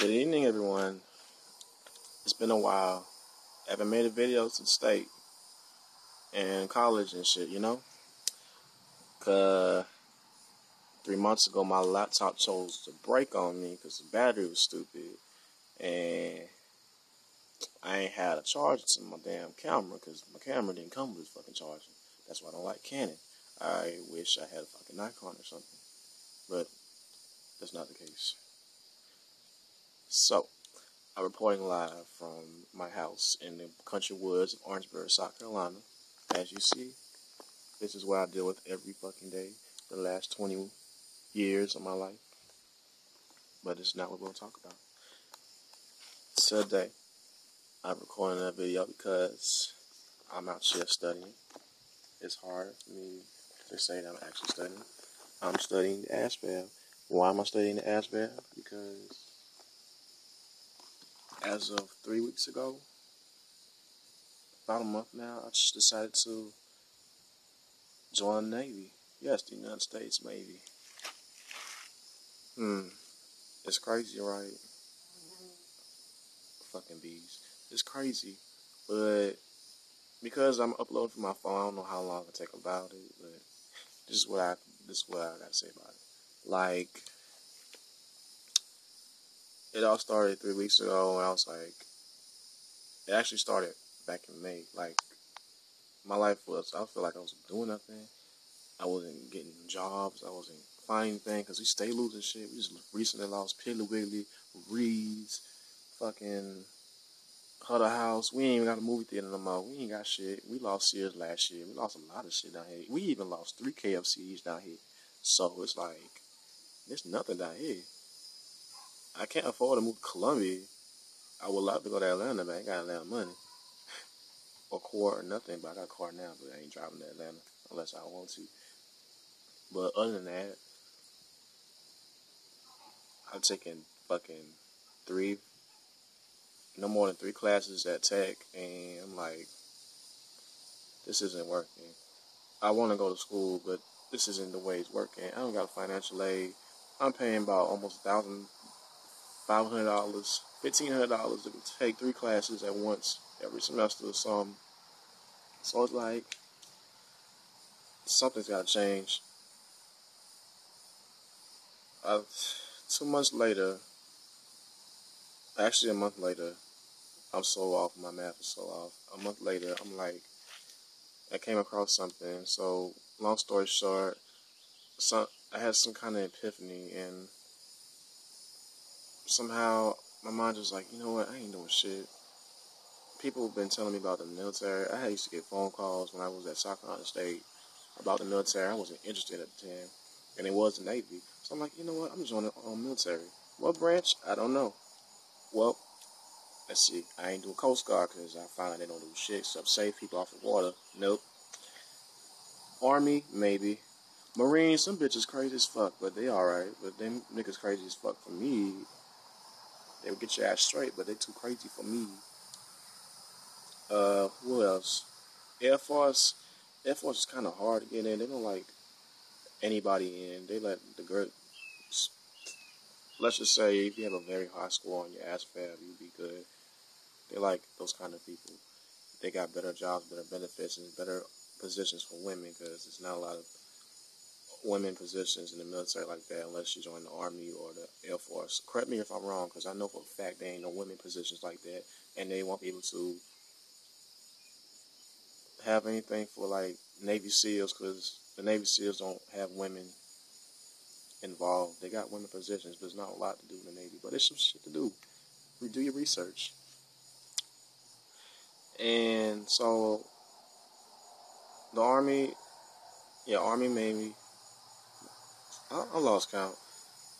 Good evening, everyone. It's been a while. I haven't made a video since state and college and shit, 'Cause 3 months ago, my laptop chose to break on me because the battery was stupid. And I ain't had a charger to my damn camera because my camera didn't come with a fucking charger. That's why I don't like Canon. I wish I had a fucking Nikon or something. But that's not the case. So, I'm reporting live from my house in the country woods of Orangeburg, South Carolina. As you see, this is what I deal with every fucking day for the last 20 years of my life. But it's not what we're going to talk about. Today, I'm recording that video because I'm out here studying. It's hard for me to say that I'm actually studying. I'm studying the ASVAB. Why am I studying the ASVAB? Because as of 3 weeks ago, about a month now, I just decided to join the Navy. Yes, the United States Navy. It's crazy, right? Fucking bees. It's crazy, but because I'm uploading from my phone, I don't know how long it'll take about it, but this is what I gotta say about it. Like, it all started 3 weeks ago, and I was like, it actually started back in May. Like, my life I feel like I wasn't doing nothing. I wasn't getting jobs. I wasn't finding anything because we stay losing shit. We just recently lost Piggly Wiggly, Reed's, fucking Huddle House. We ain't even got a movie theater no more. We ain't got shit. We lost Sears last year. We lost a lot of shit down here. We even lost 3 KFCs down here. So it's like, there's nothing down here. I can't afford to move to Columbia. I would love to go to Atlanta, but I ain't got Atlanta money. Or car or nothing, but I got a car now, but I ain't driving to Atlanta unless I want to. But other than that, I've taken fucking no more than 3 classes at Tech, and I'm like, this isn't working. I want to go to school, but this isn't the way it's working. I don't got a financial aid. I'm paying about almost $1,500, $1,500 to take 3 classes at once every semester or something. So it's like, something's got to change. 2 months later, actually a month later, I'm so off, my math is so off. A month later, I'm like, I came across something. So, long story short, I had some kind of epiphany, and somehow my mind was like, you know what, I ain't doing shit. People have been telling me about the military. I used to get phone calls when I was at South Carolina State about the military. I wasn't interested at the time, and it was the Navy. So I'm like, you know what, I'm joining the military. What branch? I don't know. Well, let's see. I ain't doing Coast Guard because I found out they don't do shit except save people off the water. Nope. Army, maybe. Marines, some bitches crazy as fuck, but they alright. But them niggas crazy as fuck for me. They would get your ass straight, but they too crazy for me. Who else? Air Force. Air Force is kind of hard to get in. They don't like anybody in. They let the girl. Let's just say if you have a very high score on your ASVAB, you'd be good. They like those kind of people. They got better jobs, better benefits, and better positions for women because there's not a lot of women positions in the military like that unless you join the Army or the Air Force. Correct me if I'm wrong, because I know for a fact there ain't no women positions like that, and they won't be able to have anything for like Navy SEALs because the Navy SEALs don't have women involved. They got women positions, but there's not a lot to do in the Navy. But there's some shit to do. Do your research. And so the Army, Army made me. I lost count.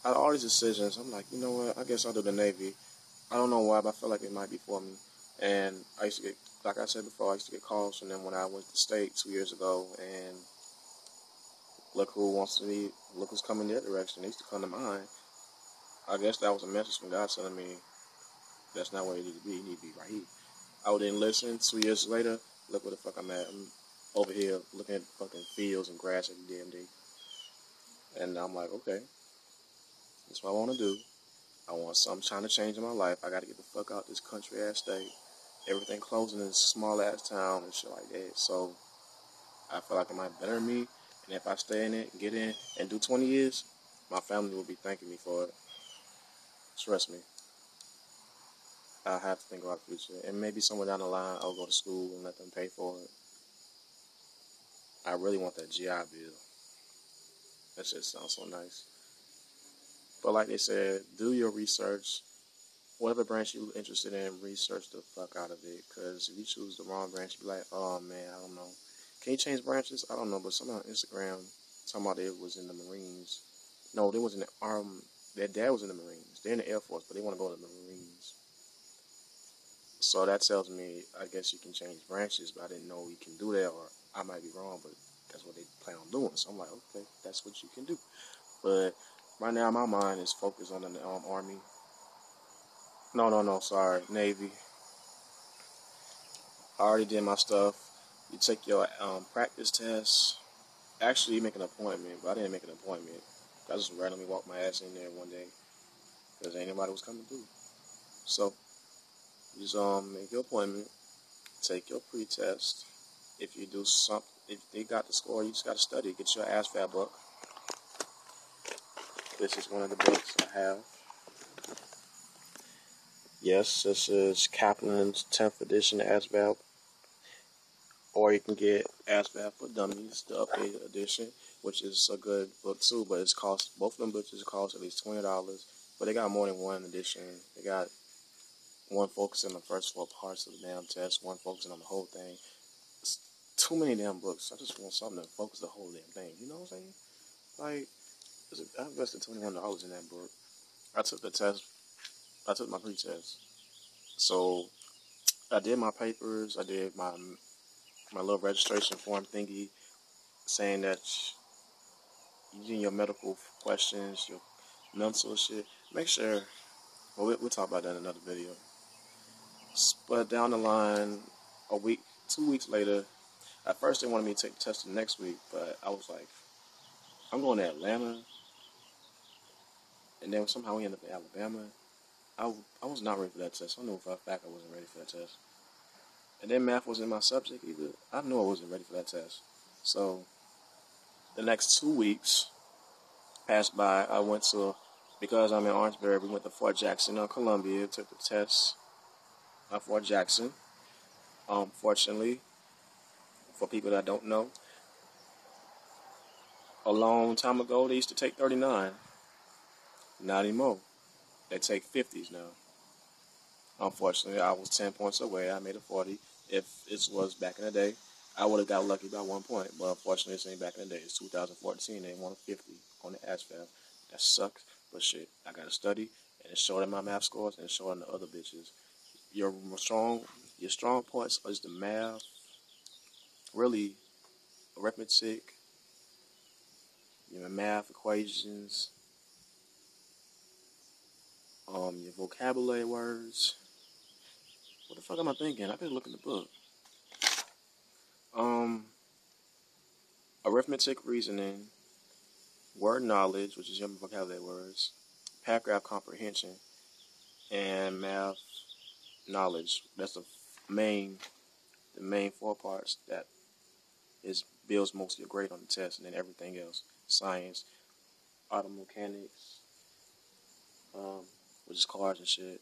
Out of all these decisions, I'm like, you know what? I guess I'll do the Navy. I don't know why, but I feel like it might be for me. And I used to get, like I said before, I used to get calls from them when I went to state 2 years ago. And look who's coming their direction. They used to come to mine. I guess that was a message from God telling me that's not where you need to be. You need to be right here. I didn't listen. 2 years later, look where the fuck I'm at. I'm over here looking at fucking fields and grass every damn day. And I'm like, okay, that's what I want to do. I want something trying to change in my life. I got to get the fuck out this country ass state. Everything closing in this small ass town and shit like that. So I feel like it might better me. And if I stay in it, get in, and do 20 years, my family will be thanking me for it. Trust me. I have to think about the future. And maybe somewhere down the line, I'll go to school and let them pay for it. I really want that GI Bill. That shit sounds so nice. But like they said, do your research. Whatever branch you're interested in, research the fuck out of it. Because if you choose the wrong branch, you be like, oh man, I don't know. Can you change branches? I don't know. But someone on Instagram talking about they was in the Marines. No, they was in the their dad was in the Marines. They're in the Air Force, but they want to go to the Marines. So that tells me, I guess you can change branches, but I didn't know you can do that, or I might be wrong, but that's what they plan on doing. So I'm like, okay, that's what you can do. But right now, my mind is focused on the Army. No, sorry, Navy. I already did my stuff. You take your practice test. Actually, you make an appointment, but I didn't make an appointment. I just randomly walked my ass in there one day because ain't nobody was coming through. So you just make your appointment, take your pre-test. If you do something, if they got the score, you just got to study. Get your ASVAB book. This is one of the books I have. Yes, this is Kaplan's 10th edition ASVAB. Or you can get ASVAB for Dummies, the updated edition, which is a good book too, but it's cost, both of them books cost at least $20. But they got more than one edition. They got one focusing on the first 4 parts of the damn test, one focusing on the whole thing. It's too many damn books. I just want something to focus the whole damn thing. You know what I'm saying? Like, I invested $21 in that book. I took the test. I took my pre-test. So I did my papers. I did my little registration form thingy, saying that you do your medical questions, your mental shit. Make sure. Well, we'll talk about that in another video. But down the line, a week, 2 weeks later, at first they wanted me to take the test the next week, but I was like, I'm going to Atlanta, and then somehow we ended up in Alabama. I was not ready for that test. I knew for a fact I wasn't ready for that test. And then math wasn't my subject either. I knew I wasn't ready for that test. So the next 2 weeks passed by. I went to, because I'm in Orangeburg, we went to Fort Jackson, Columbia, took the test at Fort Jackson. Fortunately, for people that don't know, a long time ago they used to take 39. Not anymore. They take 50s now. Unfortunately, I was 10 points away. I made a 40. If this was back in the day, I would have got lucky by 1 point. But unfortunately, this ain't back in the day. It's 2014. They want a 50 on the ASVAB. That sucks. But shit, I got to study, and it showed in my math scores, and it showed in the other bitches. Your strong points is the math, really, arithmetic, your math equations, your vocabulary words. What the fuck am I thinking? I better look in the book. Arithmetic, reasoning, word knowledge, which is your vocabulary words, paragraph comprehension, and math knowledge. That's the main 4 parts that builds most of your grade on the test, and then everything else, science, auto mechanics, which is cars and shit,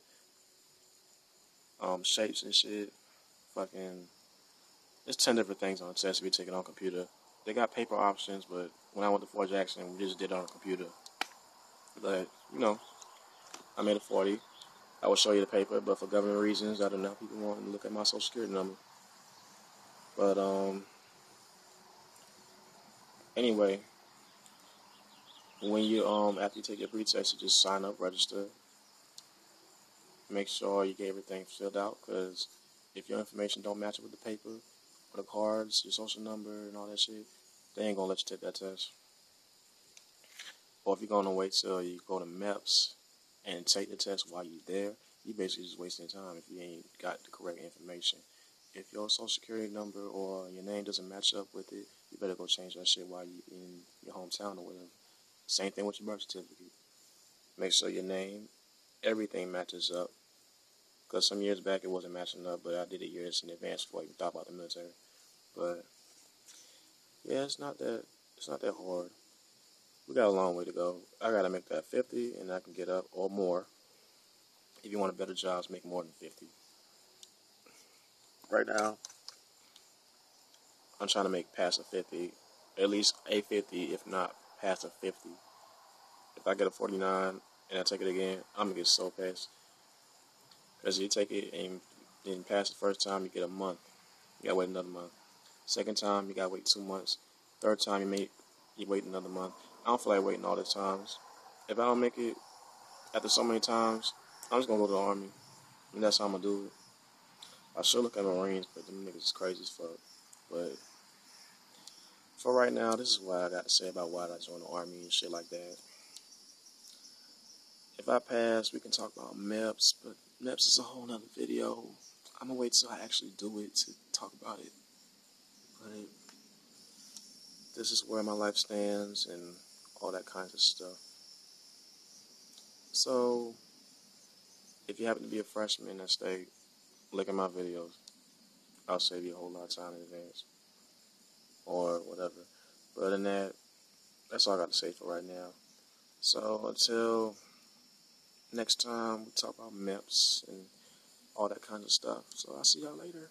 shapes and shit, fucking, there's 10 different things on the test to be taken on computer. They got paper options, but when I went to Fort Jackson, we just did it on a computer. But, you know, I made a 40. I will show you the paper, but for government reasons, I don't know, people want to look at my social security number. But, anyway, when you, after you take your pre-test, you just sign up, register. Make sure you get everything filled out, because if your information don't match up with the paper, or the cards, your social number, and all that shit, they ain't gonna let you take that test. Or if you're gonna wait till you go to MEPS and take the test while you're there, you basically just wasting time if you ain't got the correct information. If your social security number or your name doesn't match up with it, you better go change that shit while you're in your hometown or whatever. Same thing with your birth certificate. Make sure your name everything matches up. Because some years back it wasn't matching up, but I did it years in advance before I even thought about the military. But yeah, it's not that hard. We got a long way to go. I gotta make that 50, and I can get up or more. If you want a better job, make more than 50. Right now, I'm trying to make past a 50, at least a 50, if not past a 50. If I get a 49 and I take it again, I'm gonna get so pissed. Because you take it and then pass the first time, you get a month. You gotta wait another month. Second time, you gotta wait 2 months. Third time, you wait another month. I don't feel like waiting all the times. If I don't make it after so many times, I'm just gonna go to the army, and that's how I'm gonna do it. I should look at Marines, but them niggas is crazy as fuck. But for right now, this is what I got to say about why I joined the army and shit like that. If I pass, we can talk about MEPS, but MEPS is a whole nother video. I'm gonna wait till I actually do it to talk about it. But this is where my life stands and all that kinds of stuff. So, if you happen to be a freshman at state, look at my videos. I'll save you a whole lot of time in advance. Or whatever. But other than that, that's all I got to say for right now. So, until next time, we talk about MEPS and all that kind of stuff. So, I'll see y'all later.